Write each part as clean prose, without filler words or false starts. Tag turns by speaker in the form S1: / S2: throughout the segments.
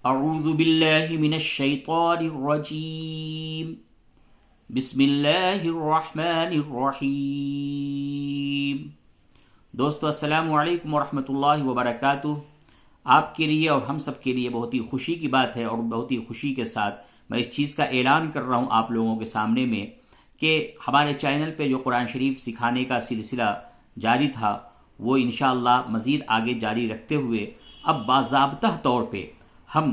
S1: اعوذ باللہ من الشیطان الرجیم بسم اللہ الرحمن الرحیم۔ دوستو السلام علیکم ورحمۃ اللہ وبرکاتہ۔ آپ کے لیے اور ہم سب کے لیے بہت ہی خوشی کی بات ہے، اور بہت ہی خوشی کے ساتھ میں اس چیز کا اعلان کر رہا ہوں آپ لوگوں کے سامنے میں کہ ہمارے چینل پہ جو قرآن شریف سکھانے کا سلسلہ جاری تھا وہ انشاءاللہ مزید آگے جاری رکھتے ہوئے اب باضابطہ طور پہ ہم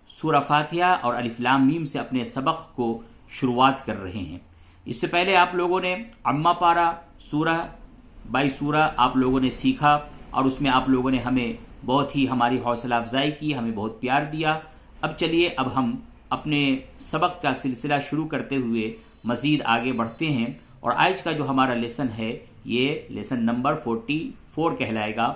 S1: سورہ فاتحہ اور الف لام میم سے اپنے سبق کو شروعات کر رہے ہیں۔ اس سے پہلے آپ لوگوں نے عمہ پارہ سورہ بائی سورہ آپ لوگوں نے سیکھا، اور اس میں آپ لوگوں نے ہمیں بہت ہی ہماری حوصلہ افزائی کی، ہمیں بہت پیار دیا۔ اب چلیے اب ہم اپنے سبق کا سلسلہ شروع کرتے ہوئے مزید آگے بڑھتے ہیں، اور آج کا جو ہمارا لیسن ہے یہ لیسن نمبر 44 کہلائے گا۔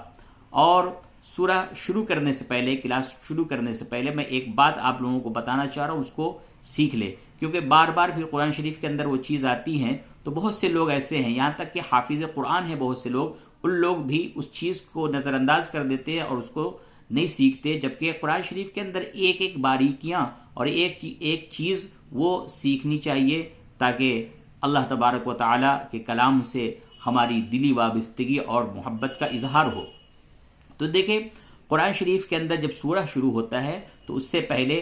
S1: اور سورہ شروع کرنے سے پہلے، کلاس شروع کرنے سے پہلے میں ایک بات آپ لوگوں کو بتانا چاہ رہا ہوں، اس کو سیکھ لے، کیونکہ بار بار پھر قرآن شریف کے اندر وہ چیز آتی ہیں تو بہت سے لوگ ایسے ہیں، یہاں تک کہ حافظ قرآن ہیں بہت سے لوگ، ان لوگ بھی اس چیز کو نظر انداز کر دیتے ہیں اور اس کو نہیں سیکھتے، جبکہ قرآن شریف کے اندر ایک ایک باریکیاں اور ایک چیز وہ سیکھنی چاہیے، تاکہ اللہ تبارک و تعالیٰ کے کلام سے ہماری دلی وابستگی اور محبت کا اظہار ہو۔ تو دیکھیں قرآن شریف کے اندر جب سورہ شروع ہوتا ہے تو اس سے پہلے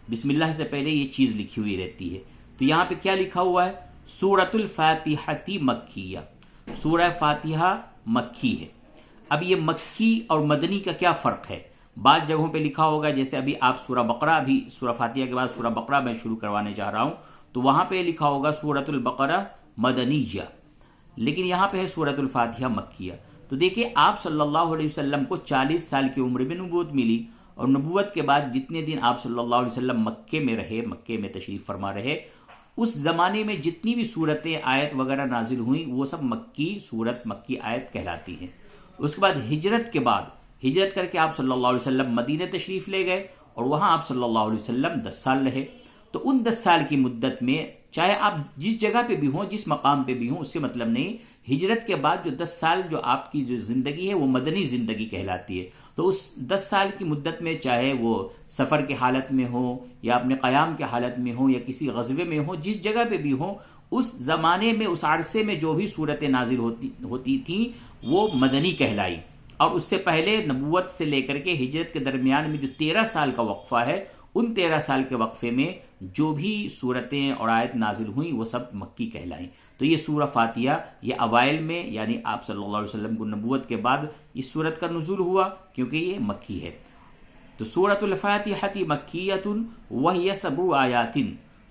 S1: بسم اللہ سے پہلے یہ چیز لکھی ہوئی رہتی ہے۔ تو یہاں پہ کیا لکھا ہوا ہے؟ سورۃ الفاتحۃ مکیہ، سورہ فاتحہ مکی ہے۔ اب یہ مکی اور مدنی کا کیا فرق ہے؟ بعض جگہوں پہ لکھا ہوگا، جیسے ابھی آپ سورہ بقرہ، بھی سورہ فاتحہ کے بعد سورہ بقرہ میں شروع کروانے جا رہا ہوں، تو وہاں پہ لکھا ہوگا سورۃ البقرہ مدنیہ، لیکن یہاں پہ ہے سورۃ الفاتحہ مکیہ۔ تو دیکھیں آپ صلی اللہ علیہ وسلم کو 40 سال کی عمر میں نبوت ملی، اور نبوت کے بعد جتنے دن آپ صلی اللہ علیہ وسلم مکے میں رہے، مکے میں تشریف فرما رہے، اس زمانے میں جتنی بھی صورتیں آیت وغیرہ نازل ہوئیں وہ سب مکی صورت، مکی آیت کہلاتی ہیں۔ اس کے بعد ہجرت کے بعد، ہجرت کر کے آپ صلی اللہ علیہ وسلم مدینہ تشریف لے گئے، اور وہاں آپ صلی اللہ علیہ وسلم 10 سال رہے۔ تو ان 10 سال کی مدت میں چاہے آپ جس جگہ پہ بھی ہوں، جس مقام پہ بھی ہوں، اس سے مطلب نہیں، ہجرت کے بعد جو 10 سال جو آپ کی جو زندگی ہے وہ مدنی زندگی کہلاتی ہے۔ تو اس 10 سال کی مدت میں چاہے وہ سفر کی حالت میں ہو یا اپنے قیام کے حالت میں ہو یا کسی غزوے میں ہو، جس جگہ پہ بھی ہوں، اس زمانے میں، اس عرصے میں جو بھی صورتیں نازل ہوتی تھیں وہ مدنی کہلائی۔ اور اس سے پہلے نبوت سے لے کر کے ہجرت کے درمیان میں جو 13 سال کا وقفہ ہے، ان 13 سال کے وقفے میں جو بھی صورتیں اور آیت نازل ہوئیں وہ سب مکی کہلائیں۔ تو یہ سورہ فاتحہ یہ اوائل میں، یعنی آپ صلی اللہ علیہ وسلم کو نبوت کے بعد اس سورت کا نزول ہوا، کیونکہ یہ مکی ہے۔ تو سورۃ الفاتحۃ مکیۃ وہی 7 آیات،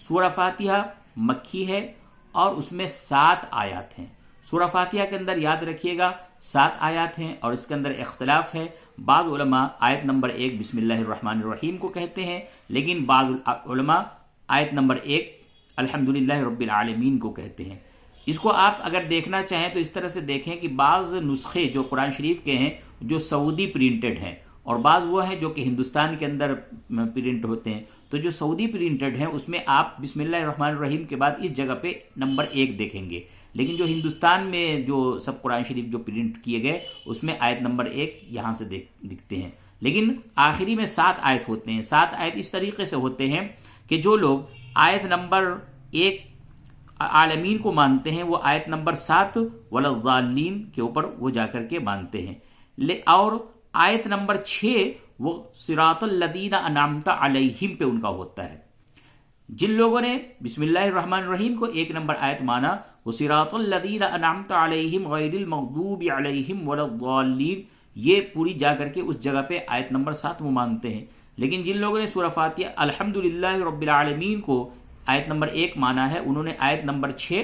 S1: سورہ فاتحہ مکی ہے اور اس میں 7 آیات ہیں۔ سورہ فاتحہ کے اندر یاد رکھیے گا 7 آیات ہیں، اور اس کے اندر اختلاف ہے۔ بعض علماء آیت نمبر 1 بسم اللہ الرحمن الرحیم کو کہتے ہیں، لیکن بعض علماء آیت نمبر 1 الحمدللہ رب العالمین کو کہتے ہیں۔ اس کو آپ اگر دیکھنا چاہیں تو اس طرح سے دیکھیں کہ بعض نسخے جو قرآن شریف کے ہیں جو سعودی پرنٹڈ ہیں، اور بعض وہ ہیں جو کہ ہندوستان کے اندر پرنٹ ہوتے ہیں۔ تو جو سعودی پرنٹڈ ہیں اس میں آپ بسم اللہ الرحمن الرحیم کے بعد اس جگہ پہ نمبر 1 دیکھیں گے، لیکن جو ہندوستان میں جو سب قرآن شریف جو پرنٹ کیے گئے اس میں آیت نمبر 1 یہاں سے دکھتے ہیں، لیکن آخری میں 7 آیت ہوتے ہیں۔ 7 آیت اس طریقے سے ہوتے ہیں کہ جو لوگ آیت نمبر 1 عالمین کو مانتے ہیں وہ آیت نمبر 7 وللضالین کے اوپر وہ جا کر کے مانتے ہیں، اور آیت نمبر 6 وہ صراط الذین انعمت علیہم پہ ان کا ہوتا ہے۔ جن لوگوں نے بسم اللہ الرحمن الرحیم کو 1 نمبر آیت مانا وہ صراط الذین انعمت علیہم غیر المغضوب علیہم وللضالین، یہ پوری جا کر کے اس جگہ پہ آیت نمبر 7 وہ مانتے ہیں۔ لیکن جن لوگوں نے سورہ فاتحہ الحمدللہ رب العالمین کو آیت نمبر 1 مانا ہے، انہوں نے آیت نمبر 6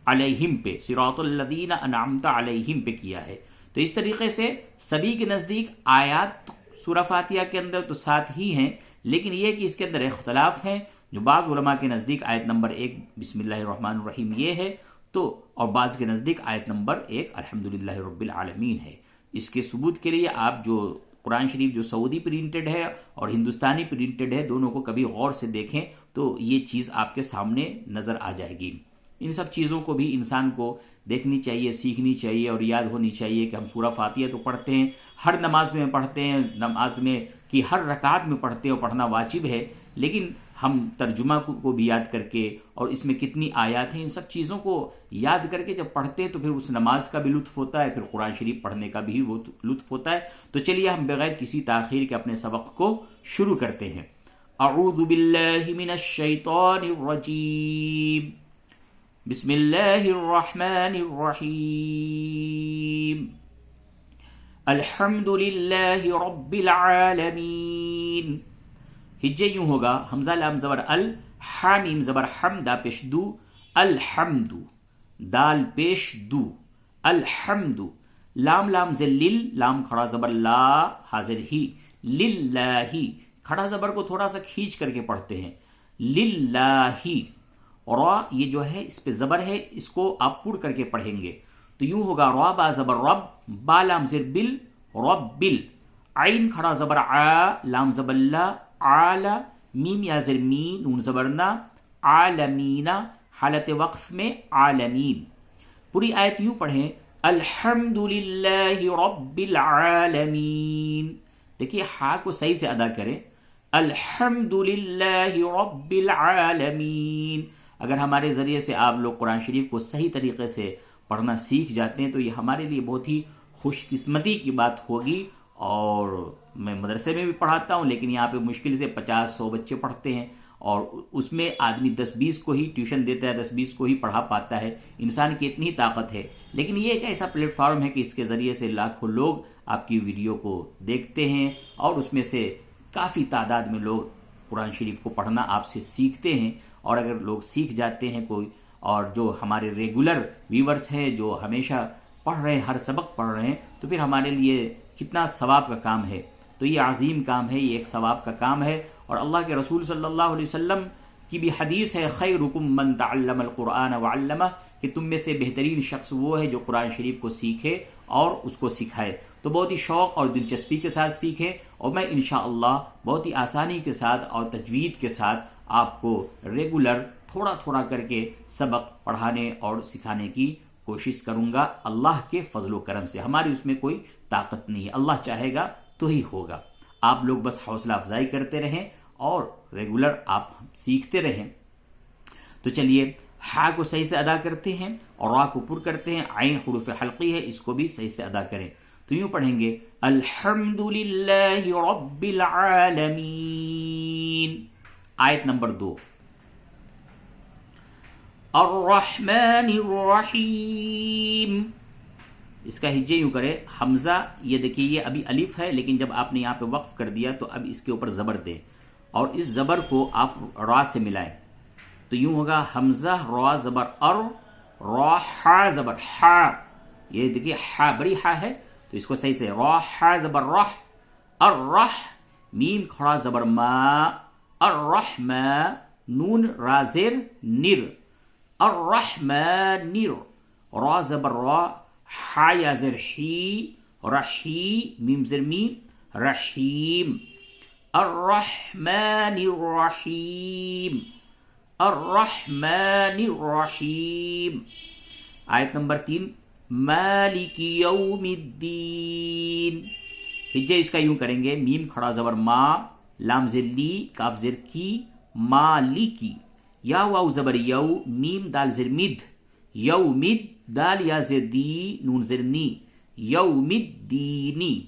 S1: علیہم پہ، صراط الذین انعمت علیہم پہ کیا ہے۔ تو اس طریقے سے سبھی کے نزدیک آیات سورہ فاتحہ کے اندر تو 7 ہی ہیں، لیکن یہ کہ اس کے اندر اختلاف ہیں۔ جو بعض علماء کے نزدیک آیت نمبر 1 بسم اللہ الرحمن الرحیم یہ ہے، تو اور بعض کے نزدیک آیت نمبر 1 الحمدللہ رب العالمین ہے۔ اس کے ثبوت کے لیے آپ جو قرآن شریف جو سعودی پرنٹڈ ہے اور ہندوستانی پرنٹڈ ہے، دونوں کو کبھی غور سے دیکھیں تو یہ چیز آپ کے سامنے نظر آ جائے گی۔ ان سب چیزوں کو بھی انسان کو دیکھنی چاہیے، سیکھنی چاہیے اور یاد ہونی چاہیے کہ ہم سورہ فاتحہ تو پڑھتے ہیں، ہر نماز میں پڑھتے ہیں، نماز میں کی ہر رکعت میں پڑھتے ہیں اور پڑھنا واجب ہے، لیکن ہم ترجمہ کو بھی یاد کر کے اور اس میں کتنی آیات ہیں ان سب چیزوں کو یاد کر کے جب پڑھتے ہیں تو پھر اس نماز کا بھی لطف ہوتا ہے، پھر قرآن شریف پڑھنے کا بھی وہ لطف ہوتا ہے۔ تو چلیے ہم بغیر کسی تاخیر کے اپنے سبق کو شروع کرتے ہیں۔ اعوذ باللہ من الشیطان الرجیم، بسم اللہ الرحمن الرحیم، الحمد للہ رب العالمین۔ ہجے یوں ہوگا، حمزہ لام زبر ال، حا میم زبر حم دا پیش دو، الحمد، دال پیش دو، الحمد، لام لام زل لل، لام کھڑا زبر لا، حاضر ہی، للہ، کھڑا زبر کو تھوڑا سا کھینچ کر کے پڑھتے ہیں، للہ، را یہ جو ہے اس پہ زبر ہے، اس کو آپ پور کر کے پڑھیں گے تو یوں ہوگا، را با زبر رب، با لام زر بل، رب بل، عین کھڑا زبر آ، لام زبر لا، عالا، میم یا زر می، نون زبرنا، عالمینا، حالت وقف میں عالمین۔ پوری آیت یوں پڑھیں، الحمد للہ رب العالمین۔ دیکھیے ہا کو صحیح سے ادا کریں، الحمد للہ رب العالمین۔ اگر ہمارے ذریعے سے آپ لوگ قرآن شریف کو صحیح طریقے سے پڑھنا سیکھ جاتے ہیں تو یہ ہمارے لیے بہت ہی خوش قسمتی کی بات ہوگی۔ اور میں مدرسے میں بھی پڑھاتا ہوں، لیکن یہاں پہ مشکل سے 50-100 بچے پڑھتے ہیں اور اس میں آدمی 10-20 کو ہی ٹیوشن دیتا ہے، 10-20 کو ہی پڑھا پاتا ہے۔ انسان کی اتنی طاقت ہے، لیکن یہ ایک ایسا پلیٹ فارم ہے کہ اس کے ذریعے سے لاکھوں لوگ آپ کی ویڈیو کو دیکھتے ہیں اور اس میں سے کافی تعداد میں لوگ قرآن شریف کو پڑھنا آپ سے سیکھتے ہیں۔ اور اگر لوگ سیکھ جاتے ہیں کوئی، اور جو ہمارے ریگولر ویورز ہیں جو ہمیشہ پڑھ رہے ہیں، ہر سبق پڑھ رہے ہیں، تو پھر ہمارے لیے کتنا ثواب کا کام ہے۔ تو یہ عظیم کام ہے، یہ ایک ثواب کا کام ہے۔ اور اللہ کے رسول صلی اللہ علیہ وسلم کی بھی حدیث ہے، خیرکم من تعلم القرآن وعلمہ، کہ تم میں سے بہترین شخص وہ ہے جو قرآن شریف کو سیکھے اور اس کو سکھائے۔ تو بہت ہی شوق اور دلچسپی کے ساتھ سیکھیں، اور میں انشاءاللہ بہت ہی آسانی کے ساتھ اور تجوید کے ساتھ آپ کو ریگولر تھوڑا تھوڑا کر کے سبق پڑھانے اور سکھانے کی کوشش کروں گا، اللہ کے فضل و کرم سے۔ ہماری اس میں کوئی طاقت نہیں ہے، اللہ چاہے گا تو ہی ہوگا۔ آپ لوگ بس حوصلہ افزائی کرتے رہیں اور ریگولر آپ سیکھتے رہیں۔ تو چلیے ہا کو صحیح سے ادا کرتے ہیں اور را کو پر کرتے ہیں، عین حروف حلقی ہے، اس کو بھی صحیح سے ادا کریں۔ تو یوں پڑھیں گے، الحمد للہ رب العالمین۔ آیت نمبر 2، الرحمن الرحیم۔ اس کا ہجے یوں کرے، حمزہ یہ دیکھیے یہ ابھی الف ہے، لیکن جب آپ نے یہاں پہ وقف کر دیا تو اب اس کے اوپر زبر دیں اور اس زبر کو آپ را سے ملائیں تو یوں ہوگا، حمزہ را زبر ار، را حا زبر حا، یہ دیکھیے حا بڑی حا ہے تو اس کو صحیح سے، را حا زبر رح، الرح، میم کھڑا زبر ما، الرحمہ، نون را زیر نر، الرحمن، را زبر را، حا یا زر حی، رحی، میم زر میم، رحیم، الرحمن الرحیم، الرحمن الرحیم۔ آیت نمبر 3، مالک یوم الدین۔ ہجے اس کا یوں کریں گے، میم کھڑا زبر ما، لام زر لی، کاف زر کی، مالکی، یا واو زبر یو، میم دال زر مد، یومد، دال یا زر دی، نون زر نی، یوم الدینی،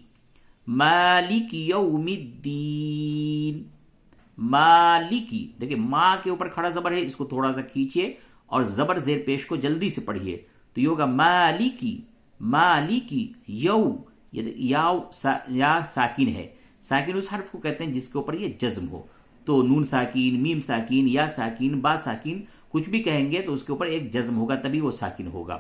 S1: مالک یوم الدین، مالکی۔ دیکھیں ماں کے اوپر کھڑا زبر ہے، اس کو تھوڑا سا کھینچیے اور زبر زیر پیش کو جلدی سے پڑھیے تو یہ ہوگا مالکی، مالکی، یو، یا ساکن ہے، ساکن اس حرف کو کہتے ہیں جس کے اوپر یہ جزم ہو، تو نون ساکین، میم ساکین، یا ساکین، با ساکین، کچھ بھی کہیں گے تو اس کے اوپر ایک جزم ہوگا تبھی وہ ساکن ہوگا۔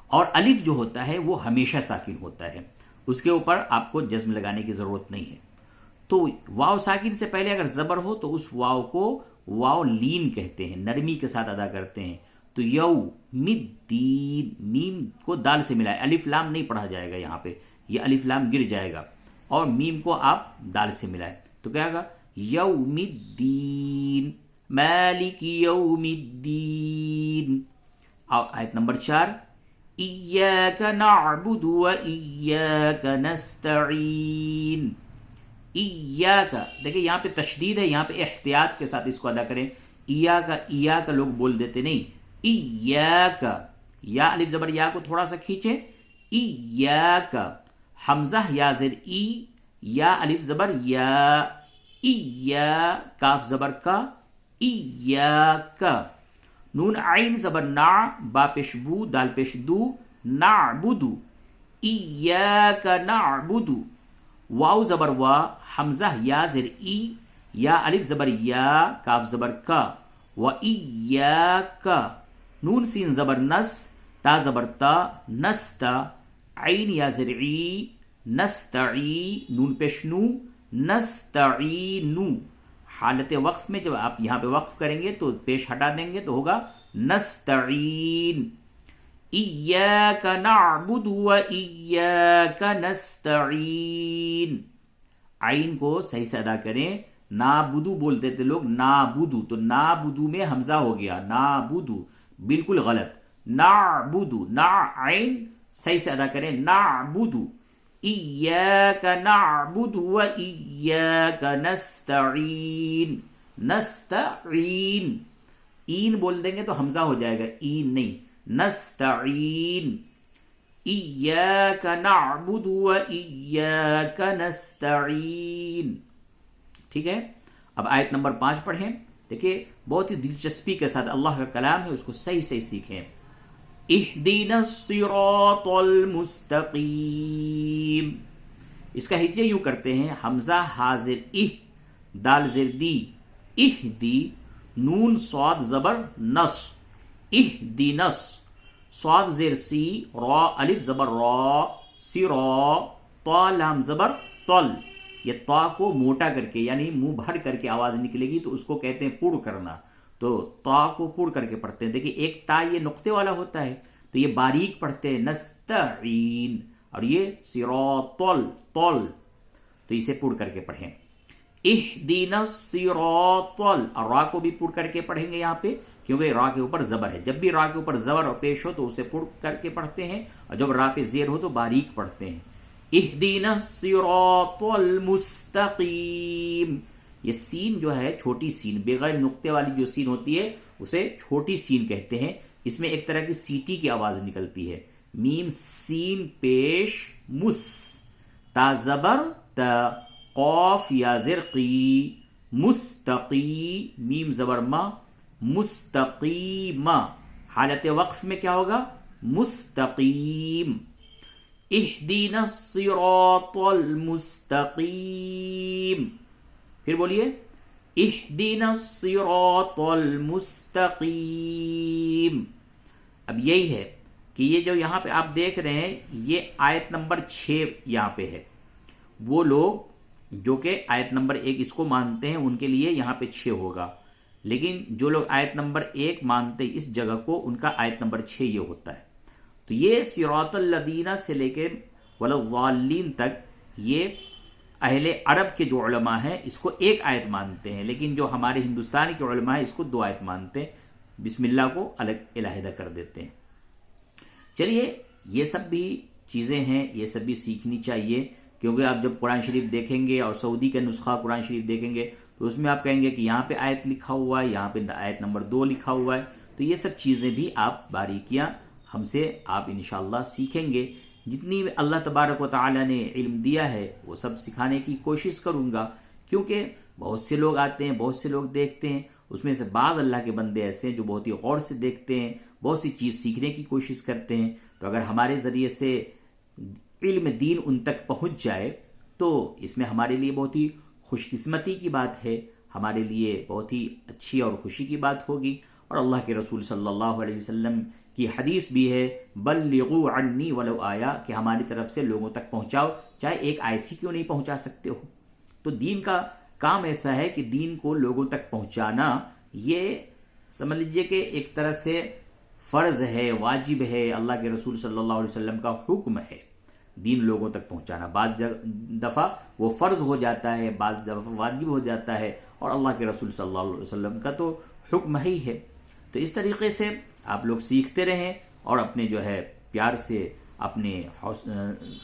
S1: اور الف جو ہوتا ہے وہ ہمیشہ ساکن ہوتا ہے، اس کے اوپر آپ کو جزم لگانے کی ضرورت نہیں ہے۔ تو واو ساکن سے پہلے اگر زبر ہو تو اس واو کو واو لین کہتے ہیں، نرمی کے ساتھ ادا کرتے ہیں۔ تو یو مدین، میم کو دال سے ملائے، الف لام نہیں پڑھا جائے گا، یہاں پہ یہ الف لام گر جائے گا اور میم کو آپ دال سے ملائے تو کیا ہوگا، یوم الدین، مالک یوم الدین. آیت نمبر 4 ایاک نعبد و ایاک نستعین. ایاک، دیکھیں یہاں پہ تشدید ہے، یہاں پہ احتیاط کے ساتھ اس کو ادا کریں. ایاک لوگ بول دیتے نہیں. ایاک، یا الف زبر یا کو تھوڑا سا کھینچیں. ایاک، حمزہ یا زیر ای، یا الف زبر یا. ایا، کاف زبر کا. ایاک. نون عین زبر نا، با پیش بو، دال پیش دو. نعبدو، ایاک نعبدو. واو زبر وا، حمزہ یا زیر ای، یا الف زبر یا، کاف زبر کا. و ایاک. نون سین زبر نس، تا زبر تا، نستا. عین یا زیر ای، نستعی، نون پیش نو، نستعینو. حالت وقف میں جب آپ یہاں پہ وقف کریں گے تو پیش ہٹا دیں گے تو ہوگا نستعین. ایاک نعبد و ایاک نستعین. عین کو صحیح سے ادا کریں. نابدو بولتے تھے لوگ، نابدو، تو نابدو میں حمزہ ہو گیا، نابدو، بالکل غلط. نعبدو، نا عین صحیح سے ادا کریں. نعبدو، ایاک نعبد و ایاک نستعین. نستعین، این بول دیں گے تو حمزہ ہو جائے گا، این نہیں. نستعین. ایاک نعبد و ایاک نستعین. ٹھیک ہے، اب آیت نمبر 5 پڑھیں. دیکھیں بہت ہی دلچسپی کے ساتھ اللہ کا کلام ہے، اس کو صحیح صحیح سیکھیں. اہدنا الصراط المستقیم. اس کا ہجے یوں کرتے ہیں، حمزہ حاضر اہ، دال زیر دی، اہدی، نون صاد زبر نس، اہدنس. صاد زیر سی، را الف زبر را، سرا، طا لام زبر طل. یہ طا کو موٹا کر کے یعنی منہ بھر کر کے آواز نکلے گی تو اس کو کہتے ہیں پڑ کرنا. تو تا کو پڑ کر کے پڑھتے ہیں. دیکھیں ایک تا یہ نقطے والا ہوتا ہے تو یہ باریک پڑھتے ہیں نستعین، اور یہ صراطل طل، تو اسے پڑ کر کے پڑھیں. اہدنا الصراطل، اور را کو بھی پڑ کر کے پڑھیں گے یہاں پہ کیونکہ را کے اوپر زبر ہے. جب بھی را کے اوپر زبر اور پیش ہو تو اسے پڑ کر کے پڑھتے ہیں، اور جب را پہ زیر ہو تو باریک پڑھتے ہیں. اہدنا الصراط المستقیم. یہ سین جو ہے چھوٹی سین، بغیر نقطے والی جو سین ہوتی ہے اسے چھوٹی سین کہتے ہیں. اس میں ایک طرح کی سیٹی کی آواز نکلتی ہے. میم سین پیش مس، تا زبر تا، قاف یا زر قی، مستقی، میم زبر ما، مستقیم. حالت وقف میں کیا ہوگا؟ مستقیم. اہدنا الصراط المستقیم. پھر بولیے اہدنا الصراط المستقیم. اب یہی ہے کہ یہ جو یہاں پہ آپ دیکھ رہے ہیں یہ آیت نمبر 6 یہاں پہ ہے. وہ لوگ جو کہ آیت نمبر 1 اس کو مانتے ہیں ان کے لیے یہاں پہ 6 ہوگا، لیکن جو لوگ آیت نمبر 1 مانتے ہیں اس جگہ کو، ان کا آیت نمبر 6 یہ ہوتا ہے. تو یہ صراط الذین سے لے کے والضالین تک یہ اہل عرب کے جو علماء ہیں اس کو ایک آیت مانتے ہیں، لیکن جو ہمارے ہندوستان کے علماء ہیں اس کو 2 آیت مانتے ہیں. بسم اللہ کو الگ علیحدہ کر دیتے ہیں. چلیے یہ سب بھی چیزیں ہیں، یہ سب بھی سیکھنی چاہیے، کیونکہ آپ جب قرآن شریف دیکھیں گے اور سعودی کا نسخہ قرآن شریف دیکھیں گے تو اس میں آپ کہیں گے کہ یہاں پہ آیت لکھا ہوا ہے، یہاں پہ آیت نمبر 2 لکھا ہوا ہے. تو یہ سب چیزیں بھی آپ باریکیاں ہم سے آپ انشاءاللہ سیکھیں گے. جتنی اللہ تبارک و تعالی نے علم دیا ہے وہ سب سکھانے کی کوشش کروں گا، کیونکہ بہت سے لوگ آتے ہیں، بہت سے لوگ دیکھتے ہیں، اس میں سے بعض اللہ کے بندے ایسے ہیں جو بہت ہی غور سے دیکھتے ہیں، بہت سی چیز سیکھنے کی کوشش کرتے ہیں. تو اگر ہمارے ذریعے سے علم دین ان تک پہنچ جائے تو اس میں ہمارے لیے بہت ہی خوش قسمتی کی بات ہے، ہمارے لیے بہت ہی اچھی اور خوشی کی بات ہوگی. اور اللہ کے رسول صلی اللہ علیہ وسلم کی حدیث بھی ہے بلغوا عنی ولو آیا، کہ ہماری طرف سے لوگوں تک پہنچاؤ چاہے ایک آیت ہی کیوں نہیں پہنچا سکتے ہو. تو دین کا کام ایسا ہے کہ دین کو لوگوں تک پہنچانا یہ سمجھ لیجئے کہ ایک طرح سے فرض ہے، واجب ہے، اللہ کے رسول صلی اللہ علیہ وسلم کا حکم ہے. دین لوگوں تک پہنچانا. بعض دفعہ وہ فرض ہو جاتا ہے، بعض دفعہ واجب ہو جاتا ہے، اور اللہ کے رسول صلی اللہ علیہ وسلم کا تو حکم ہی ہے. تو اس طریقے سے آپ لوگ سیکھتے رہیں اور اپنے جو ہے پیار سے اپنے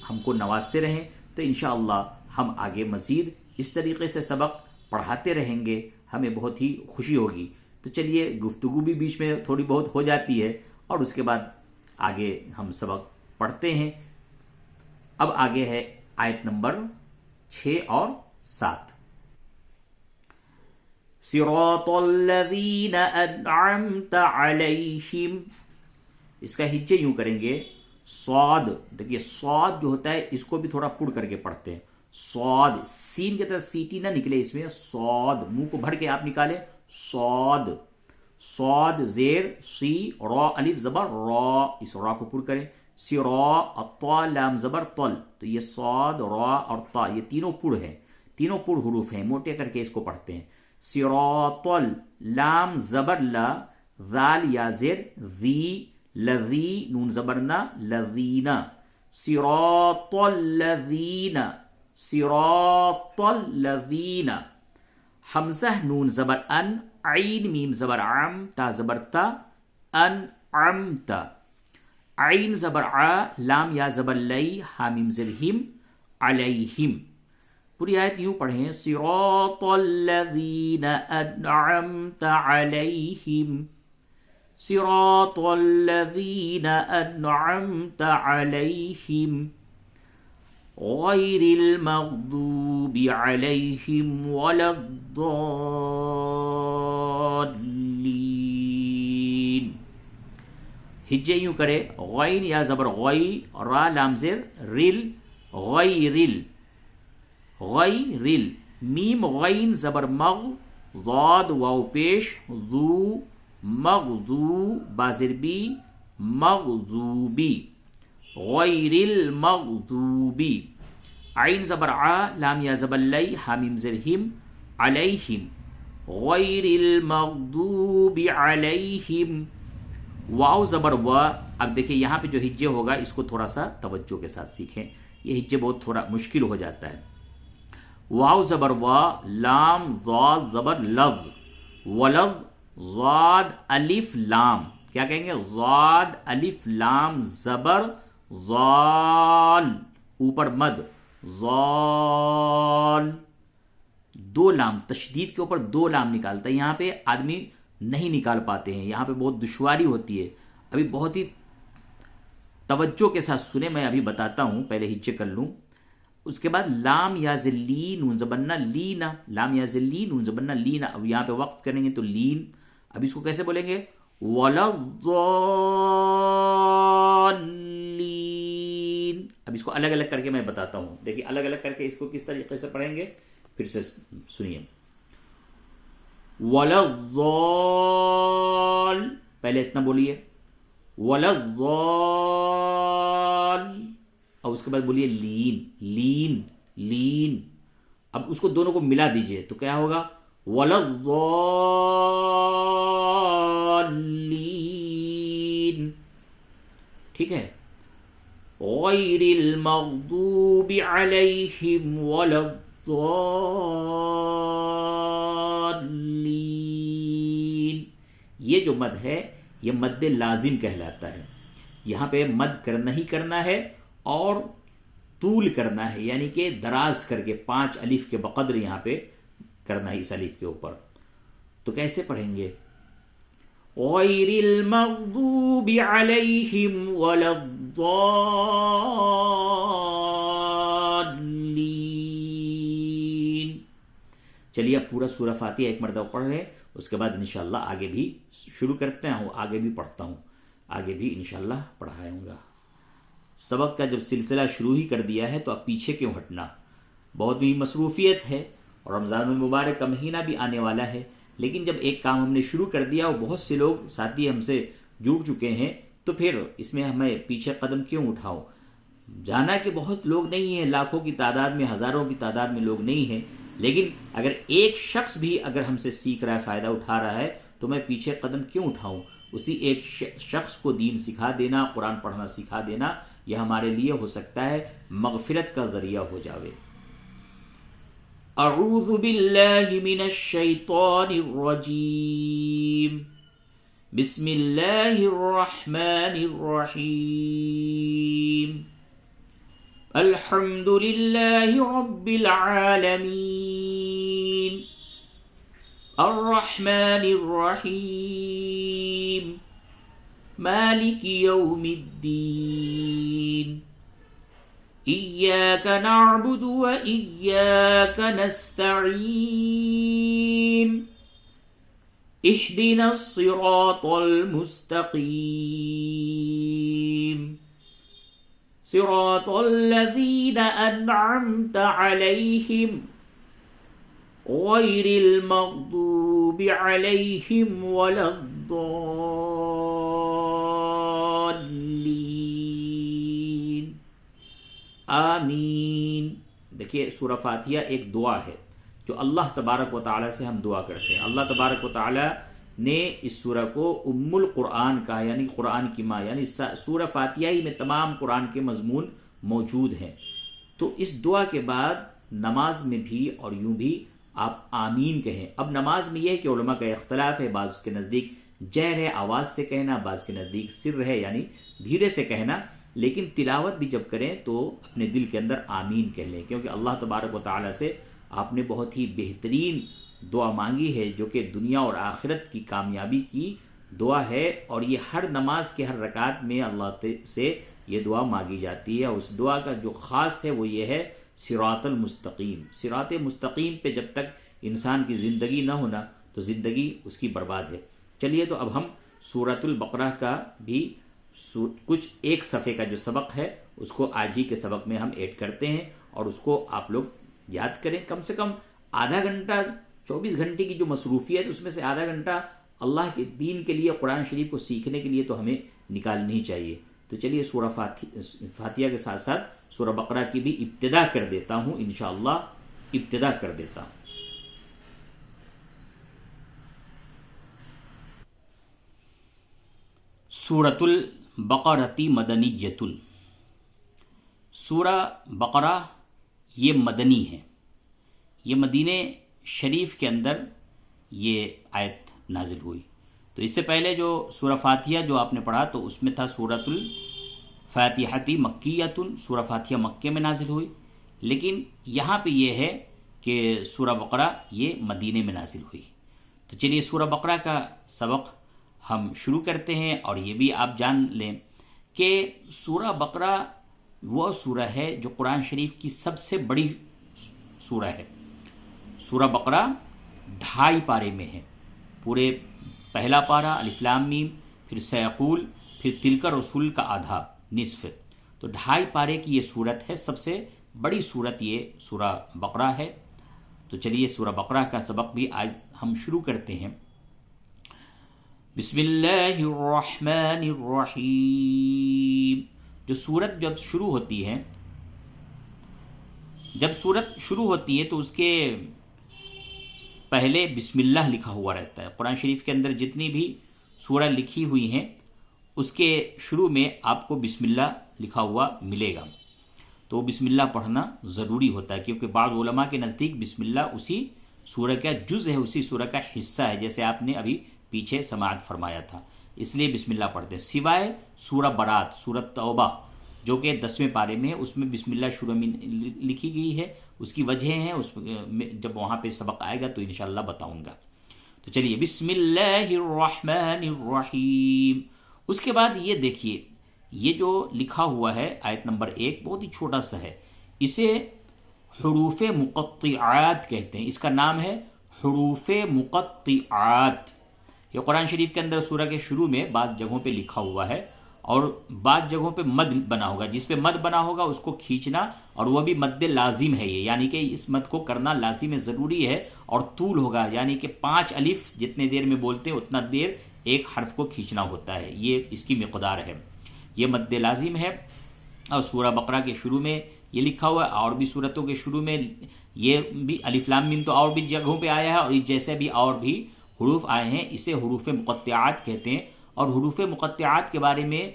S1: ہم کو نوازتے رہیں، تو انشاءاللہ ہم آگے مزید اس طریقے سے سبق پڑھاتے رہیں گے، ہمیں بہت ہی خوشی ہوگی. تو چلیے گفتگو بھی بیچ میں تھوڑی بہت ہو جاتی ہے، اور اس کے بعد آگے ہم سبق پڑھتے ہیں. اب آگے ہے آیت نمبر 6 اور 7. صراط الذین انعمت علیہم، اس کا ہجے یوں کریں گے، صاد. دیکھیے صاد جو ہوتا ہے اس کو بھی تھوڑا پڑ کر کے پڑھتے ہیں. صاد، سین کے طرح سیٹی نہ نکلے اس میں، صاد منہ کو بھر کے آپ نکالیں، صاد. صاد زیر سی، را الف زبر را، اس را کو پر کریں. سرا، الطا لام زبر طل، تو یہ صاد را اور طا یہ تینوں پڑ ہیں، تینوں پڑ حروف ہیں، موٹے کر کے اس کو پڑھتے ہیں. صراط لام زبر لا، ذال یا زیر ذی، لذی نون زبرنا لذینا. صراط الذین، صراط الذین. حمزہ نون زبر ان، عین میم زبر عم، تا زبر تا، انعمت. عین زبر ع، لام یا زبر لی، حامیم زر ہم، علیہم. پوری آیت یوں پڑھیں، صراط الذین انعمت علیہم، صراط الذین انعمت علیہم غیر المغضوب علیہم ولا الضالین. ہجے یوں کرے، غین یا زبر غی، را لام زر رل، غیرل، غیرل. میم غین زبر مغ، ضاد واو پیش، ذو مغضو بازر بی، مغضوبی، غیر المغضوبی. عین زبر ع، لام یا زبر لی، حامیم زر ہم، علیہم غیر المغضوب علیہم. واو زبر و. اب دیکھیں یہاں پہ جو ہجے ہوگا اس کو تھوڑا سا توجہ کے ساتھ سیکھیں، یہ ہجے بہت تھوڑا مشکل ہو جاتا ہے. واو زبر و، لام ضاد زبر لظ، ولظ، ضاد الف لام. کیا کہیں گے؟ ضاد الف لام زبر ضال، اوپر مد، ضال. دو لام، تشدید کے اوپر دو لام نکالتا ہے، یہاں پہ آدمی نہیں نکال پاتے ہیں، یہاں پہ بہت دشواری ہوتی ہے. ابھی بہت ہی توجہ کے ساتھ سنیں، میں ابھی بتاتا ہوں، پہلے ہجے کر لوں. اس کے بعد لام یا ذلی نون زبرنا لینا، لام یا ذلی نون زبرنا لینا. اب یہاں پہ وقف کریں گے تو لین. اب اس کو کیسے بولیں گے؟ وَلَضَّالِّينَ. اب اس کو الگ الگ کر کے میں بتاتا ہوں، دیکھیے الگ الگ کر کے اس کو کس طریقے سے پڑھیں گے، پھر سے سنیے. وَلَضَّالِّ، پہلے اتنا بولیے، وَلَضَّالِّ، اور اس کے بعد بولیے لین، لین، لین. اب اس کو دونوں کو ملا دیجئے تو کیا ہوگا؟ وَلَضَّالِّينَ. ٹھیک ہے؟ غیر المغضوب علیہم ولا الضالین. یہ جو مد ہے یہ مد لازم کہلاتا ہے. یہاں پہ مد کرنا ہی کرنا ہے اور طول کرنا ہے، یعنی کہ دراز کر کے 5 الف کے بقدر یہاں پہ کرنا ہے اس الف کے اوپر. تو کیسے پڑھیں گے؟ غیر المغضوب علیہم ولا الضالین. چلیے اب پورا سورہ فاتحہ ایک مرتبہ پڑھ رہے ہیں، اس کے بعد انشاءاللہ آگے بھی شروع کرتے ہیں، آگے بھی پڑھتا ہوں، آگے بھی انشاءاللہ پڑھاؤں گا. سبق کا جب سلسلہ شروع ہی کر دیا ہے تو اب پیچھے کیوں ہٹنا؟ بہت ہی مصروفیت ہے اور رمضان المبارک کا مہینہ بھی آنے والا ہے، لیکن جب ایک کام ہم نے شروع کر دیا اور بہت سے لوگ ساتھی ہم سے جڑ چکے ہیں تو پھر اس میں ہمیں پیچھے قدم کیوں اٹھاؤں؟ جانا کہ بہت لوگ نہیں ہیں، لاکھوں کی تعداد میں، ہزاروں کی تعداد میں لوگ نہیں ہیں، لیکن اگر ایک شخص بھی اگر ہم سے سیکھ رہا ہے، فائدہ اٹھا رہا ہے، تو میں پیچھے قدم کیوں اٹھاؤں؟ اسی ایک شخص کو دین سکھا دینا، قرآن پڑھنا سکھا دینا، یہ ہمارے لیے ہو سکتا ہے مغفرت کا ذریعہ ہو جاوے۔ اعوذ باللہ من الشیطان الرجیم، بسم اللہ الرحمن الرحیم، الحمد للہ رب العالمین، الرحمن الرحیم، مالک یوم الدین، ایاک نعبد و ایاک نستعین، اہدنا الصراط المستقیم، صراط الذین انعمت علیہم غیر المغضوب علیہم ولا الضالین، آمین۔ دیکھیے سورہ فاتحہ ایک دعا ہے جو اللہ تبارک و تعالیٰ سے ہم دعا کرتے ہیں۔ اللہ تبارک و تعالیٰ نے اس سورہ کو ام القرآن کہا، یعنی قرآن کی ماں، یعنی سورہ فاتحہ ہی میں تمام قرآن کے مضمون موجود ہیں۔ تو اس دعا کے بعد نماز میں بھی اور یوں بھی آپ آمین کہیں۔ اب نماز میں یہ ہے کہ علماء کا اختلاف ہے، بعض کے نزدیک جہر ہے آواز سے کہنا، بعض کے نزدیک سر ہے یعنی دھیرے سے کہنا، لیکن تلاوت بھی جب کریں تو اپنے دل کے اندر آمین کہہ لیں، کیونکہ اللہ تبارک و تعالیٰ سے آپ نے بہت ہی بہترین دعا مانگی ہے جو کہ دنیا اور آخرت کی کامیابی کی دعا ہے، اور یہ ہر نماز کے ہر رکعت میں اللہ سے یہ دعا مانگی جاتی ہے۔ اس دعا کا جو خاص ہے وہ یہ ہے صراط المستقیم۔ صراط مستقیم پہ جب تک انسان کی زندگی نہ ہونا تو زندگی اس کی برباد ہے۔ چلیے تو اب ہم سورۃ البقرہ کا بھی کچھ ایک صفحے کا جو سبق ہے اس کو آج ہی کے سبق میں ہم ایڈ کرتے ہیں، اور اس کو آپ لوگ یاد کریں۔ کم سے کم آدھا گھنٹہ، 24 گھنٹے کی جو مصروفیت اس میں سے آدھا گھنٹہ اللہ کے دین کے لیے، قرآن شریف کو سیکھنے کے لیے تو ہمیں نکالنی ہی چاہیے۔ تو چلیے سورہ فاتحہ کے ساتھ ساتھ سورہ بقرہ کی بھی ابتدا کر دیتا ہوں، انشاءاللہ ابتدا کر دیتا ہوں۔ سورۃ البقرۃ مدنیۃ، سورہ بقرہ یہ مدنی ہے، یہ مدینہ شریف کے اندر یہ آیت نازل ہوئی۔ تو اس سے پہلے جو سورہ فاتحہ جو آپ نے پڑھا تو اس میں تھا سورۃ الفاتحۃ مکیۃ، سورہ فاتحہ مکے میں نازل ہوئی، لیکن یہاں پہ یہ ہے کہ سورہ بقرہ یہ مدینے میں نازل ہوئی۔ تو چلیے سورہ بقرہ کا سبق ہم شروع کرتے ہیں، اور یہ بھی آپ جان لیں کہ سورہ بقرہ وہ سورہ ہے جو قرآن شریف کی سب سے بڑی سورہ ہے۔ سورہ بقرہ 2.5 پارے میں ہے، پورے پہلا پارہ الف لام میم، پھر سیقول، پھر تلک رسول کا آدھا نصف، تو 2.5 پارے کی یہ سورت ہے، سب سے بڑی سورت یہ سورہ بقرہ ہے۔ تو چلیے سورہ بقرہ کا سبق بھی آج ہم شروع کرتے ہیں۔ بسم اللہ الرحمن الرحیم۔ جو سورت جب شروع ہوتی ہے تو اس کے پہلے بسم اللہ لکھا ہوا رہتا ہے۔ قرآن شریف کے اندر جتنی بھی سورہ لکھی ہوئی ہیں اس کے شروع میں آپ کو بسم اللہ لکھا ہوا ملے گا، تو بسم اللہ پڑھنا ضروری ہوتا ہے، کیونکہ بعض علماء کے نزدیک بسم اللہ اسی سورہ کا جز ہے، اسی سورہ کا حصہ ہے، جیسے آپ نے ابھی پیچھے سماعت فرمایا تھا، اس لیے بسم اللہ پڑھتے ہیں۔ سوائے سورہ برات، سورہ توبہ جو کہ 10ویں پارے میں ہے، اس میں بسم اللہ شروع میں لکھی گئی ہے، اس کی وجہ ہیں، اس جب وہاں پہ سبق آئے گا تو انشاءاللہ بتاؤں گا۔ تو چلیے بسم اللہ الرحمن الرحیم۔ اس کے بعد یہ دیکھیے، یہ جو لکھا ہوا ہے آیت نمبر 1 بہت ہی چھوٹا سا ہے، اسے حروف مقطعات کہتے ہیں، اس کا نام ہے حروف مقطعات۔ یہ قرآن شریف کے اندر سورہ کے شروع میں بعض جگہوں پہ لکھا ہوا ہے، اور بعض جگہوں پہ مد بنا ہوگا، جس پہ مد بنا ہوگا اس کو کھینچنا، اور وہ بھی مد لازم ہے یہ، یعنی کہ اس مد کو کرنا لازم ہے، ضروری ہے، اور طول ہوگا، یعنی کہ 5 الف جتنے دیر میں بولتے ہیں اتنا دیر ایک حرف کو کھینچنا ہوتا ہے، یہ اس کی مقدار ہے، یہ مد لازم ہے۔ اور سورہ بقرہ کے شروع میں یہ لکھا ہوا ہے، اور بھی سورتوں کے شروع میں یہ بھی الف لام میم تو اور بھی جگہوں پہ آیا ہے، اور جیسے بھی اور بھی حروف آئے ہیں اسے حروف مقطعات کہتے ہیں۔ اور حروف مقطعات کے بارے میں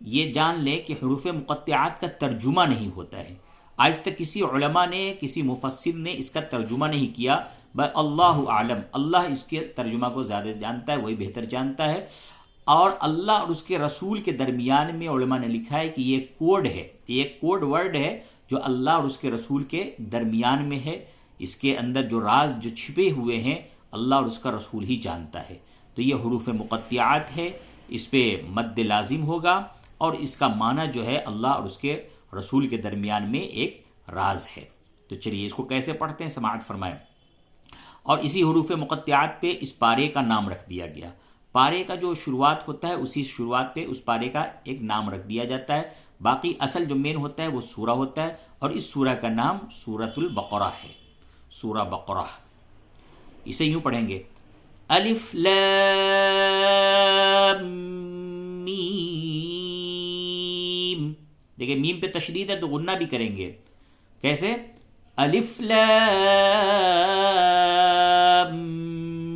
S1: یہ جان لیں کہ حروف مقطعات کا ترجمہ نہیں ہوتا ہے. آج تک کسی علماء نے، کسی مفسر نے اس کا ترجمہ نہیں کیا، بل اللہ عالم، اللہ اس کے ترجمہ کو زیادہ جانتا ہے، وہی بہتر جانتا ہے. اور اللہ اور اس کے رسول کے درمیان میں علماء نے لکھا ہے کہ یہ کوڈ ہے، یہ کوڈ ورڈ ہے جو اللہ اور اس کے رسول کے درمیان میں ہے. اس کے اندر جو راز جو چھپے ہوئے ہیں اللہ اور اس کا رسول ہی جانتا ہے. تو یہ حروف مقطعات ہے، اس پہ مد لازم ہوگا، اور اس کا معنی جو ہے اللہ اور اس کے رسول کے درمیان میں ایک راز ہے. تو چلیے اس کو کیسے پڑھتے ہیں سماعت فرمائیں. اور اسی حروف مقطعات پہ اس پارے کا نام رکھ دیا گیا. پارے کا جو شروعات ہوتا ہے اسی شروعات پہ اس پارے کا ایک نام رکھ دیا جاتا ہے. باقی اصل جو مین ہوتا ہے وہ سورہ ہوتا ہے، اور اس سورہ کا نام سورۃ البقرہ ہے، سورہ بقرہ. اسے یوں پڑھیں گے، الف لام میم. دیکھیں میم پہ تشدید ہے تو غنہ بھی کریں گے. کیسے؟ الف لام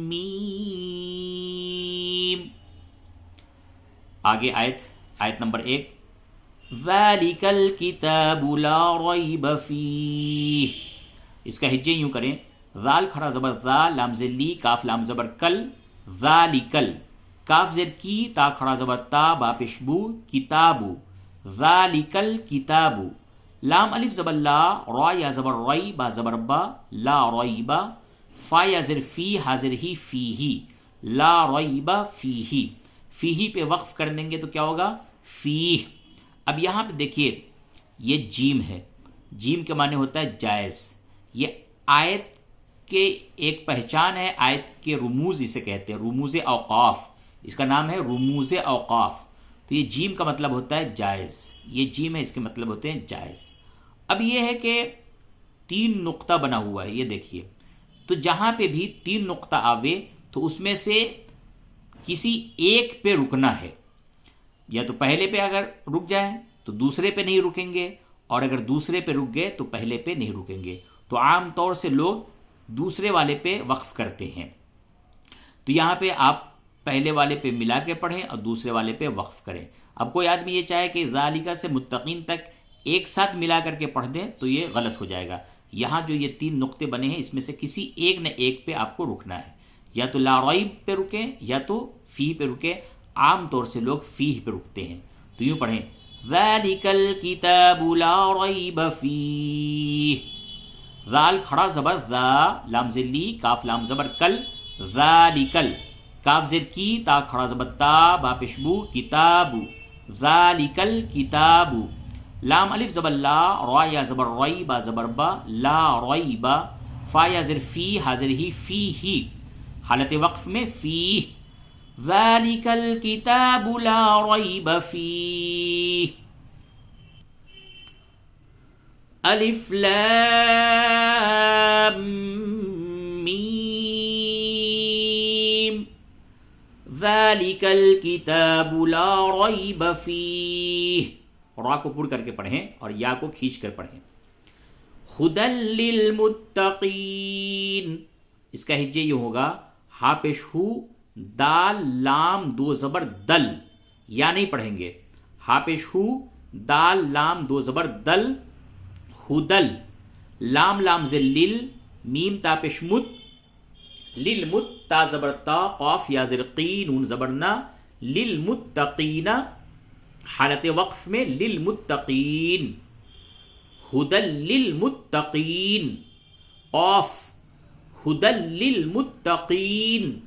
S1: میم. آگے آیت نمبر 1، ذالک الکتاب لا ریب فیہ. اس کا ہجے یوں کریں، ذال کھڑا زبر ذا، لام زیر لی، کاف لام زبر کل، ذالکل، کاف زیر کی، تا کھڑا زبر تا، با پیش بو، کتابو، ذالکل کتابو. لام الف زبر لا، را یا زبر ری، با زبر با، لا ریبا، فا یا زر فی، حاضر ہی، فیہی، لا ریبا فیہی. فیہی پہ وقف کر دیں گے تو کیا ہوگا؟ فیہ. اب یہاں پہ دیکھیے یہ جیم ہے، جیم کے معنی ہوتا ہے جائز. یہ آیت کے ایک پہچان ہے، آیت کے رموز اسے کہتے ہیں، رموز اوقاف. اس کا نام ہے رموز اوقاف. تو یہ جیم کا مطلب ہوتا ہے جائز، یہ جیم ہے، اس کے مطلب ہوتے ہیں جائز. اب یہ ہے کہ 3 نقطہ بنا ہوا ہے، یہ دیکھیے. تو جہاں پہ بھی 3 نقطہ آوے تو اس میں سے کسی ایک پہ رکنا ہے. یا تو پہلے پہ اگر رک جائیں تو دوسرے پہ نہیں رکیں گے، اور اگر دوسرے پہ رک گئے تو پہلے پہ نہیں رکیں گے. تو عام طور سے لوگ دوسرے والے پہ وقف کرتے ہیں. تو یہاں پہ آپ پہلے والے پہ ملا کے پڑھیں اور دوسرے والے پہ وقف کریں. اب کوئی آدمی یہ چاہے کہ ذالکہ سے متقین تک ایک ساتھ ملا کر کے پڑھ دیں تو یہ غلط ہو جائے گا. یہاں جو یہ 3 نقطے بنے ہیں اس میں سے کسی ایک نہ ایک پہ آپ کو رکنا ہے. یا تو لا ریب پہ رکیں یا تو فی پہ رکیں. عام طور سے لوگ فیہ پہ رکتے ہیں. تو یوں پڑھیں، ذالک الکتاب لا ریب فیہ. ذال کھڑا زبر ذا، لام زیر لی، کاف لام زبر کل، ذالکل، کاف زیر کی، تا کھڑا زبر تا، با پیشبو، کتابو، ذالکل کتابو. لام الف زبر لا، را یا زبر ری، با زبر با، لا ریبا، فا یا زر فی، حاضر ہی، فی ہی، حالت وقف میں فیہ. ذالک الکتاب لا ریب فیہ. الف لام میم، ذالک الکتاب لا ریب فیہ. را کو پڑھ کر کے پڑھیں اور یا کو کھینچ کر پڑھیں. ھدی للمتقین. اس کا ہجے یہ ہوگا، ہا پیش ہو، دال لام 2 زبر دل، یا نہیں پڑھیں گے. ہا پیش ہو، دال لام 2 زبر دل، ہدل، لام لام زل لل، میم تا پیش مت، للمت، تا زبر تا، قاف یا زر قی، نون زبر نا، للمتقین، حالت وقف میں للمتقین. ہدل للمتقین، قاف، ہدل للمتقین.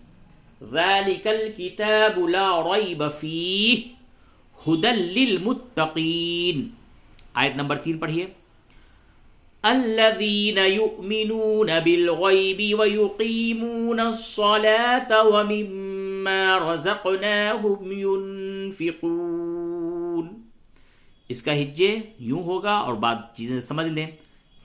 S1: ذالک الکتاب لا ریب فیہ، ہدل للمتقین. آیت نمبر 3 پڑھیے، الذین یؤمنون بالغیب ویقیمون الصلاة ومما رزقناہم ینفقون. اس کا ہجے یوں ہوگا اور بعد چیزیں سمجھ لیں.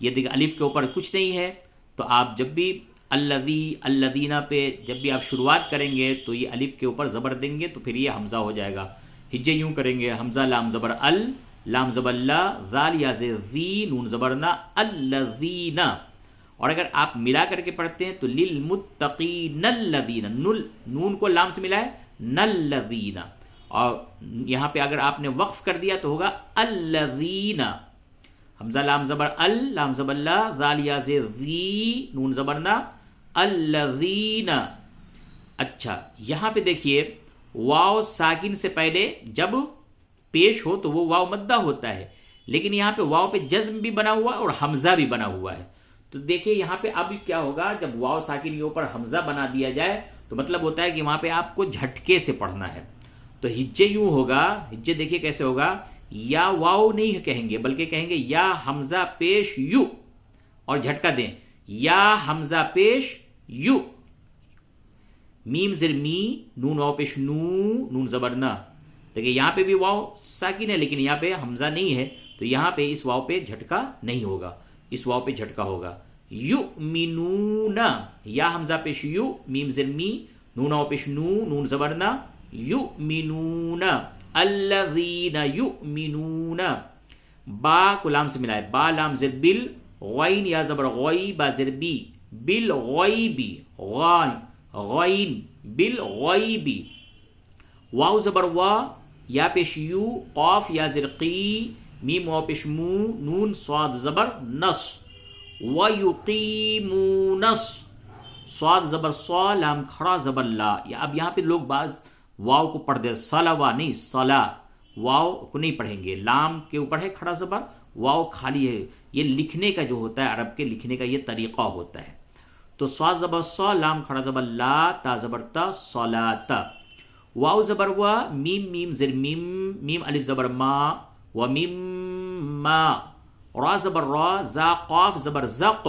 S1: یہ دیکھیں الف کے اوپر کچھ نہیں ہے، تو آپ جب بھی الذین پہ جب بھی آپ شروعات کریں گے تو یہ الف کے اوپر زبر دیں گے تو پھر یہ حمزہ ہو جائے گا. ہجے یوں کریں گے، حمزہ لام زبر ال، لام زبر لا، ذال یا زیر ذی، نون زبر نا، الذین. اور اگر آپ ملا کر کے پڑھتے ہیں تو للمتقین الذین، نون کو لام سے ملائے، نلذین. اور یہاں پہ اگر آپ نے وقف کر دیا تو ہوگا الذین، حمزہ لام زبر ال، لام زبر لا، ذال یا زیر ذی، نون زبر نا، الذین۔ اچھا یہاں پہ دیکھیے واو ساکن سے پہلے جب پیش ہو تو وہ واو مدہ ہوتا ہے، لیکن یہاں پہ واو پہ جزم بھی بنا ہوا ہے اور حمزہ بھی بنا ہوا ہے۔ تو دیکھیے یہاں پہ اب کیا ہوگا، جب واو ساکن کے اوپر حمزہ بنا دیا جائے تو مطلب ہوتا ہے کہ وہاں پہ آپ کو جھٹکے سے پڑھنا ہے۔ تو ہجے یوں ہوگا، ہجے دیکھیے کیسے ہوگا، یا واو نہیں کہیں گے بلکہ کہیں گے یا حمزہ پیش یو، اور جھٹکا دیں یا حمزہ پیش یو، میم زر می، نون واو پیش نو، نون زبر نہ۔ دیکھیے یہاں پہ بھی واو ساکن ہے لیکن یہاں پہ حمزہ نہیں ہے، تو یہاں پہ اس واو پہ جھٹکا نہیں ہوگا، اس واو پہ جھٹکا ہوگا۔ یؤمنون، یا حمزہ پیش یو، میم زر می، نون واو پیش نو، نون زبر نہ، یؤمنون، الذین یؤمنون۔ با کو لام سے ملائے، با لام زر بل، غین یا زبر غوی، با زر بی، بالغیبی، غائن غین بالغیبی۔ واو زبر وا، یا پیش یو، قاف یا زر قی، میم واو پیش مو، نون صاد زبر نص، ویقیمون، صاد زبر صا، لام کھڑا زبر لا۔ یا اب یہاں پہ لوگ بعض واو کو پڑھ دے، صلوا نہیں صلا، واو کو نہیں پڑھیں گے، لام کے اوپر ہے کھڑا زبر، واو خالی ہے۔ یہ لکھنے کا جو ہوتا ہے، عرب کے لکھنے کا یہ طریقہ ہوتا ہے۔ تو صاد زبر صا، لام کھڑا زبر لا، تا زبر تا، صلاۃ۔ واو زبر وا، میم میم زر میم، میم الف زبر ما، و میم ما، را زبر را، زا قاف زبر زق،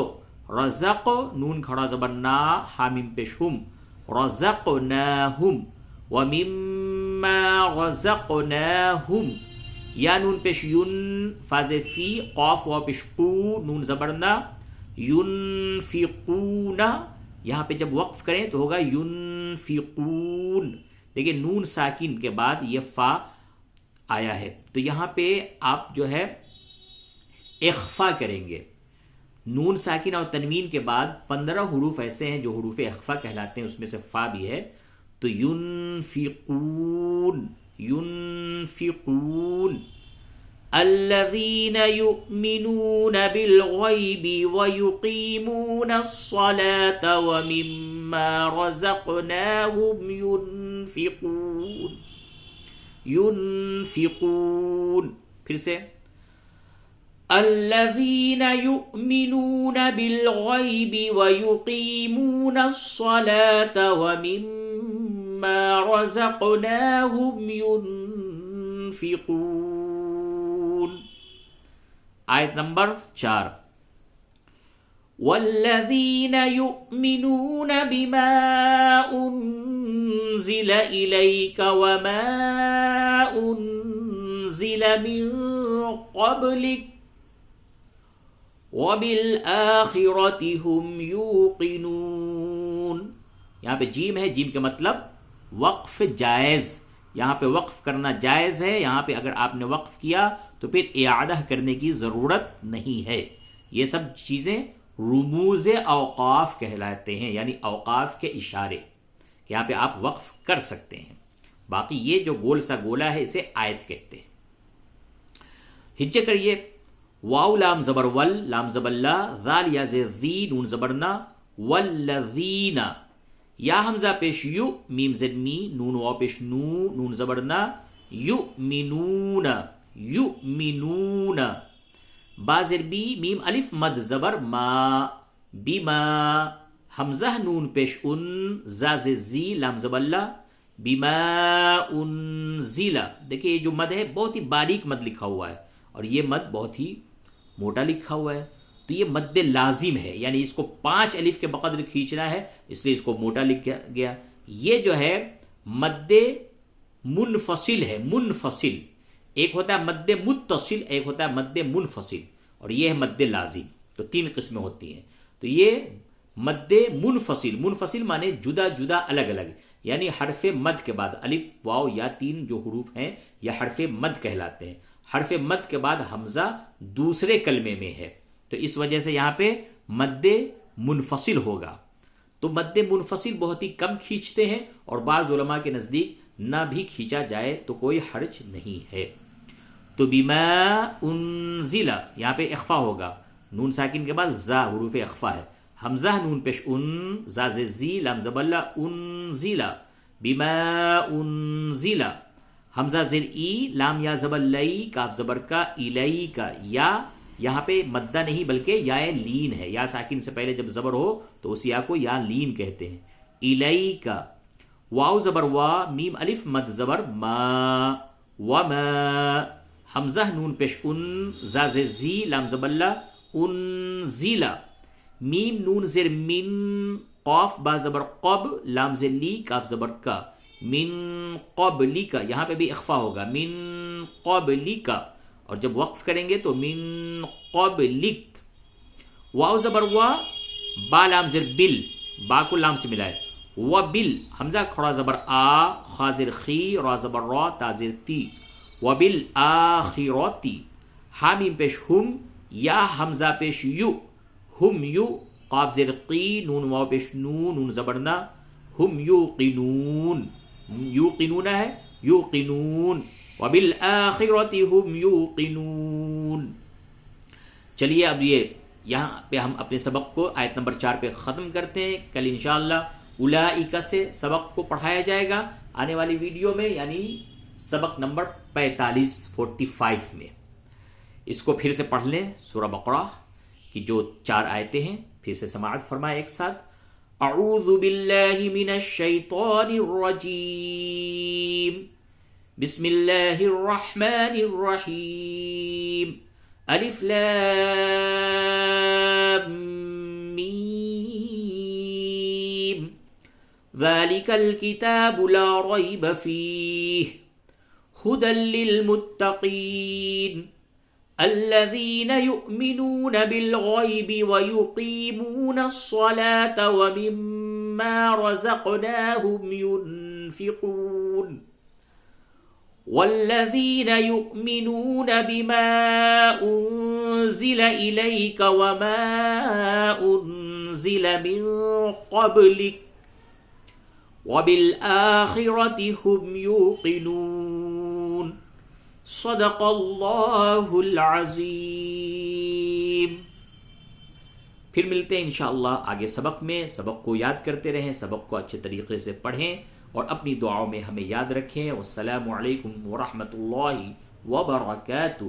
S1: رزق، نون کھڑا زبر نا، حامیم پیش ہم، رزقناہم، و مما رزقناہم، یا نون پیش یون، فاز فی، قاف واو پیش قو، نون زبر نا، ینفقون۔ یہاں پہ جب وقف کریں تو ہوگا ینفقون۔ دیکھیں نون ساکن کے بعد یہ فا آیا ہے، تو یہاں پہ آپ جو ہے اخفا کریں گے۔ نون ساکن اور تنوین کے بعد 15 حروف ایسے ہیں جو حروف اخفا کہلاتے ہیں، اس میں سے فا بھی ہے۔ تو ینفقون، ینفقون، الذین یؤمنون بالغیب ویقیمون الصلاة ومما رزقناہم ینفقون، ینفقون۔ پھر سے الذین یؤمنون بالغیب ویقیمون الصلاة ومما رزقناہم ینفقون۔ آیت نمبر 4، والذین یؤمنون بما انزل الیک وما انزل من قبلک وبالآخرۃ هم یوقنون۔ یہاں پہ جیم ہے، جیم کا مطلب وقف جائز، یہاں پہ وقف کرنا جائز ہے۔ یہاں پہ اگر آپ نے وقف کیا تو پھر اعادہ کرنے کی ضرورت نہیں ہے۔ یہ سب چیزیں رموز اوقاف کہلاتے ہیں، یعنی اوقاف کے اشارے، یہاں پہ آپ وقف کر سکتے ہیں۔ باقی یہ جو گول سا گولا ہے اسے آیت کہتے ہیں۔ ہجے کریے، واو لام زبر ول، لام زبر لا، ذال یا زیر ذی، نون زبر نا، والذین، یا حمزہ پیش یو، میم زد می، نون واو پیش نو، نون زبر نا، یؤمنون، یؤمنون، با زر بی، میم الف مد زبر ما، بما، حمزہ نون پیش ان، زا زر زی، لام زبر لا، بما انزل۔ دیکھیں یہ جو مد ہے بہت ہی باریک مد لکھا ہوا ہے، اور یہ مد بہت ہی موٹا لکھا ہوا ہے، تو یہ مد لازم ہے، یعنی اس کو 5 الف کے بقدر کھینچنا ہے، اس لیے اس کو موٹا لکھا گیا۔ یہ جو ہے مد منفصل ہے، منفصل، ایک ہوتا ہے مد متصل، ایک ہوتا ہے مد منفصل، اور یہ ہے مد لازم۔ تو 3 قسمیں ہوتی ہیں۔ تو یہ مد منفصل، منفصل مانے جدا جدا، الگ الگ، یعنی حرف مد کے بعد الف واو یا 3 جو حروف ہیں یہ حرف مد کہلاتے ہیں۔ حرف مد کے بعد حمزہ دوسرے کلمے میں ہے، تو اس وجہ سے یہاں پہ مد منفصل ہوگا۔ تو مد منفصل بہت ہی کم کھینچتے ہیں، اور بعض علماء کے نزدیک نہ بھی کھینچا جائے تو کوئی حرج نہیں ہے۔ تو بما انزل یہاں پہ اخفا ہوگا، نون ساکن کے بعد زا حروف اخفا ہے، حمزہ نون پیش ان، زا زی لام زبر انزل، بما انزل، حمزہ زیر ای لام یا زبر لئی کاف زبر کا الی کا، یا یہاں پہ مدہ نہیں بلکہ یا لین ہے، یا ساکن سے پہلے جب زبر ہو تو اس یا کو یا لین کہتے ہیں، الی کا، واو زبر وا میم الف مد زبر ما، وما، حمزہ نون پیش ان، زا زی لام زبر لا انزل، میم نون زیر من، قاف با زبر قب لام زیر لی کاف زبر کا، من قبلک، یہاں پہ بھی اخفا ہوگا، من قبلک، اور جب وقف کریں گے تو من قبلک، واو زبر وا با لام زیر بل، با کو لام سے ملائے، و بل، حمزہ کھڑا زبر آ، خا زیر خی، را زبر را، تا زیر تی، و بل آخرتی، حامیم پیش ہم، یا حمزہ پیش یو، ہم یو، قاف زیر قی، نون واو پیش نون، نون زبرنا، ہم یوقنون، یوقنون ہے، یوقنون، وبالآخرۃ ہم یوقنون۔ چلیے اب یہ یہاں پہ ہم اپنے سبق کو آیت نمبر 4 پہ ختم کرتے ہیں۔ کل انشاءاللہ اولئک سے سبق کو پڑھایا جائے گا آنے والی ویڈیو میں، یعنی سبق نمبر 45 میں۔ اس کو پھر سے پڑھ لیں، سورہ بقرہ کی جو 4 آیتیں ہیں پھر سے سماعت فرمائیں ایک ساتھ۔ اعوذ باللہ من الشیطان الرجیم، بسم اللہ الرحمن الرحیم، الف لام میم، ذالک الکتاب لا ریب فیہ، ہدی للمتقین، الذين يؤمنون بالغيب ويقيمون الصلاة ومما رزقناهم ينفقون، والذين يؤمنون بما أنزل إليك وما أنزل من قبلك وبالآخرة هم يوقنون، صدق اللہ العظیم۔ پھر ملتے ہیں انشاءاللہ آگے سبق میں۔ سبق کو یاد کرتے رہیں، سبق کو اچھے طریقے سے پڑھیں اور اپنی دعاؤں میں ہمیں یاد رکھیں۔ والسلام علیکم ورحمۃ اللہ وبرکاتہ۔